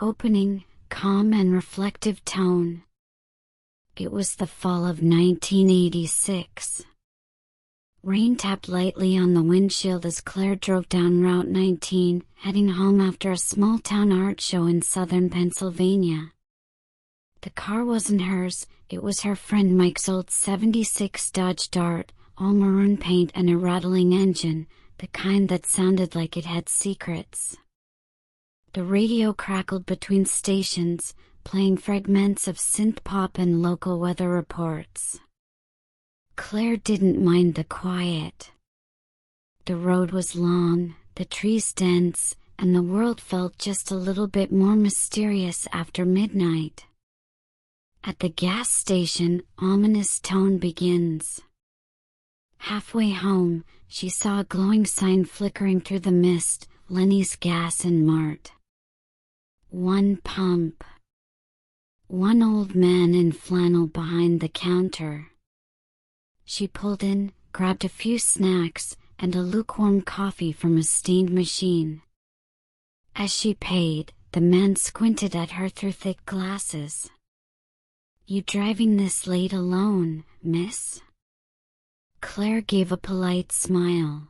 opening, calm and reflective tone. It was the fall of 1986. Rain tapped lightly on the windshield as Claire drove down Route 19, heading home after a small-town art show in southern Pennsylvania. The car wasn't hers, it was her friend Mike's old '76 Dodge Dart, all maroon paint and a rattling engine, the kind that sounded like it had secrets. The radio crackled between stations, playing fragments of synth pop and local weather reports. Claire didn't mind the quiet. The road was long, the trees dense, and the world felt just a little bit more mysterious after midnight. At the gas station, ominous tone begins. Halfway home, she saw a glowing sign flickering through the mist, Lenny's Gas and Mart. One pump. One old man in flannel behind the counter. She pulled in, grabbed a few snacks, and a lukewarm coffee from a stained machine. As she paid, the man squinted at her through thick glasses. "You driving this late alone, miss?" Claire gave a polite smile.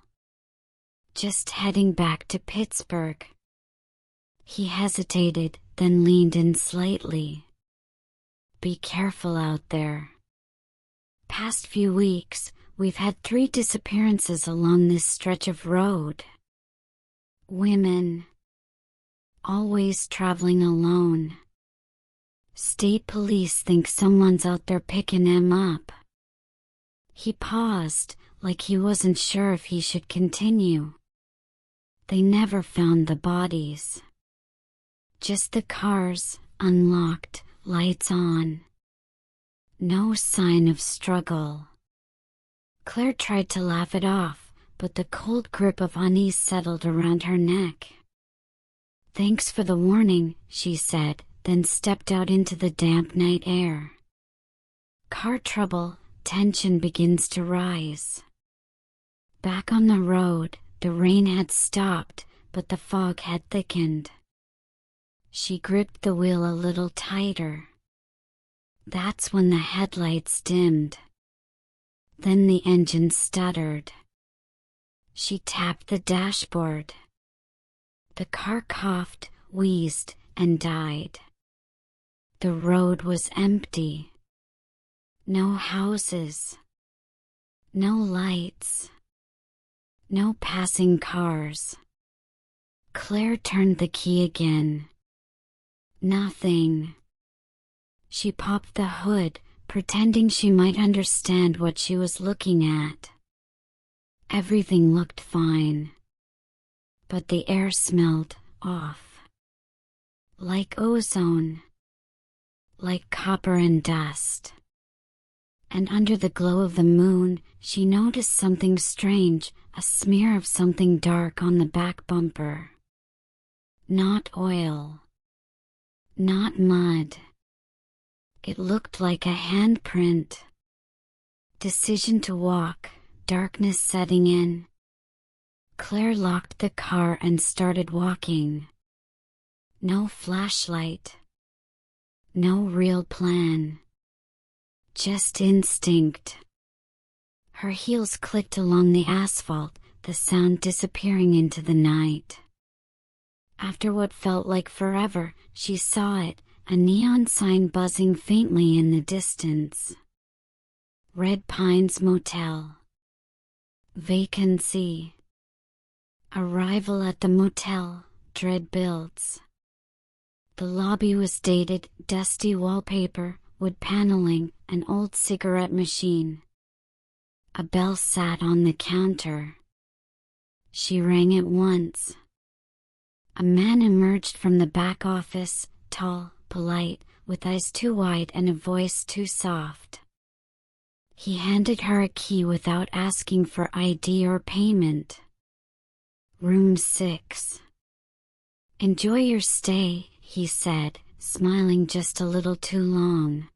"Just heading back to Pittsburgh." He hesitated, then leaned in slightly. "Be careful out there. Past few weeks, we've had 3 disappearances along this stretch of road. Women. Always traveling alone. State police think someone's out there picking them up." He paused, like he wasn't sure if he should continue. "They never found the bodies. Just the cars, unlocked, lights on. No sign of struggle." Claire tried to laugh it off, but the cold grip of unease settled around her neck. "Thanks for the warning," she said, then stepped out into the damp night air. Car trouble, tension begins to rise. Back on the road, the rain had stopped, but the fog had thickened. She gripped the wheel a little tighter. That's when the headlights dimmed. Then the engine stuttered. She tapped the dashboard. The car coughed, wheezed, and died. The road was empty. No houses. No lights. No passing cars. Claire turned the key again. Nothing. She popped the hood, pretending she might understand what she was looking at. Everything looked fine. But the air smelled off. Like ozone. Like copper and dust. And under the glow of the moon, she noticed something strange, a smear of something dark on the back bumper. Not oil. Not mud. It looked like a handprint. Decision to walk, darkness setting in. Claire locked the car and started walking. No flashlight. No real plan. Just instinct. Her heels clicked along the asphalt, the sound disappearing into the night. After what felt like forever, she saw it, a neon sign buzzing faintly in the distance. Red Pines Motel. Vacancy. Arrival at the motel, dread builds. The lobby was dated, dusty wallpaper, wood paneling, an old cigarette machine. A bell sat on the counter. She rang it once. A man emerged from the back office, tall, polite, with eyes too wide and a voice too soft. He handed her a key without asking for ID or payment. Room 6. "Enjoy your stay," he said, smiling just a little too long.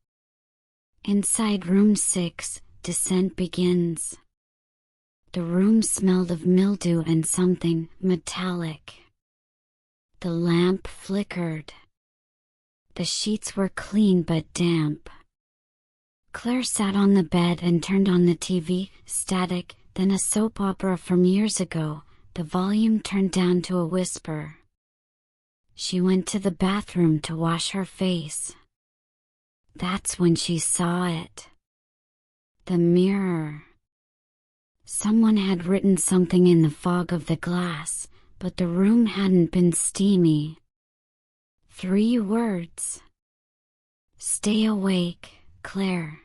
Inside room 6, descent begins. The room smelled of mildew and something metallic. The lamp flickered. The sheets were clean but damp. Claire sat on the bed and turned on the TV, static, then a soap opera from years ago, the volume turned down to a whisper. She went to the bathroom to wash her face. That's when she saw it. The mirror. Someone had written something in the fog of the glass, but the room hadn't been steamy. 3 words. Stay awake, Claire.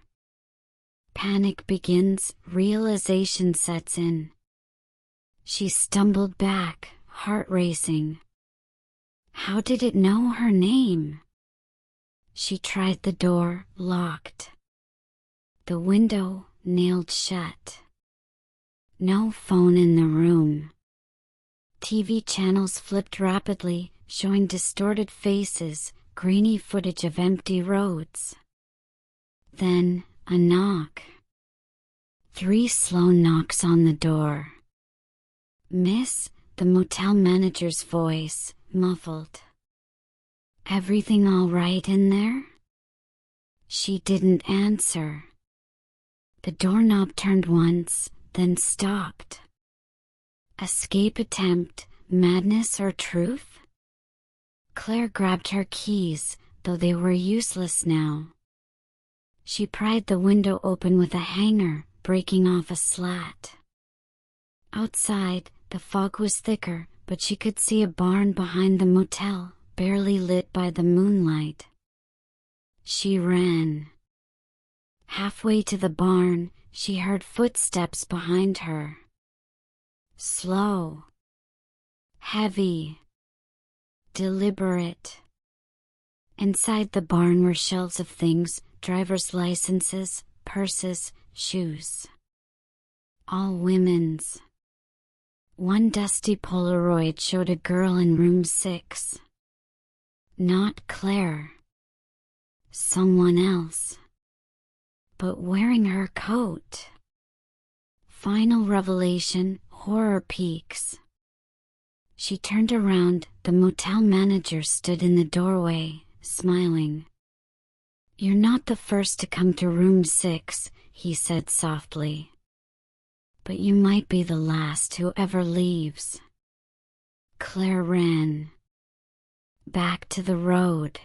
Panic begins, realization sets in. She stumbled back, heart racing. How did it know her name? She tried the door, locked. The window, nailed shut. No phone in the room. TV channels flipped rapidly, showing distorted faces, grainy footage of empty roads. Then, a knock. 3 slow knocks on the door. "Miss," the motel manager's voice, muffled. "Everything all right in there?" She didn't answer. The doorknob turned once, then stopped. Escape attempt, madness or truth? Claire grabbed her keys, though they were useless now. She pried the window open with a hanger, breaking off a slat. Outside, the fog was thicker, but she could see a barn behind the motel, barely lit by the moonlight. She ran. Halfway to the barn, she heard footsteps behind her. Slow. Heavy. Deliberate. Inside the barn were shelves of things, driver's licenses, purses, shoes. All women's. One dusty Polaroid showed a girl in room 6. Not Claire. Someone else. But wearing her coat. Final revelation, horror peaks. She turned around, the motel manager stood in the doorway, smiling. "You're not the first to come to room 6, he said softly. But you might be the last who ever leaves." Claire ran. Back to the road.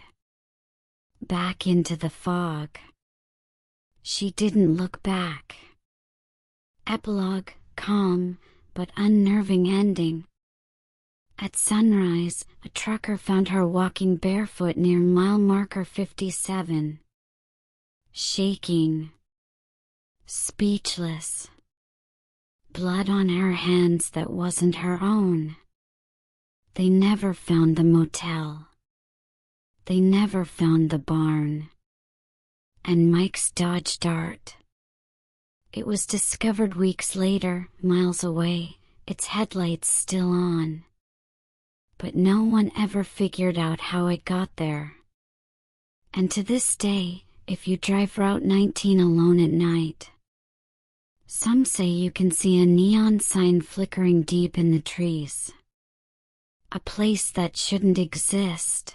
Back into the fog. She didn't look back. Epilogue, calm, but unnerving ending. At sunrise, a trucker found her walking barefoot near mile marker 57. Shaking. Speechless. Blood on her hands that wasn't her own. They never found the motel. They never found the barn. And Mike's Dodge Dart. It was discovered weeks later, miles away, its headlights still on. But no one ever figured out how it got there. And to this day, if you drive Route 19 alone at night, some say you can see a neon sign flickering deep in the trees. A place that shouldn't exist.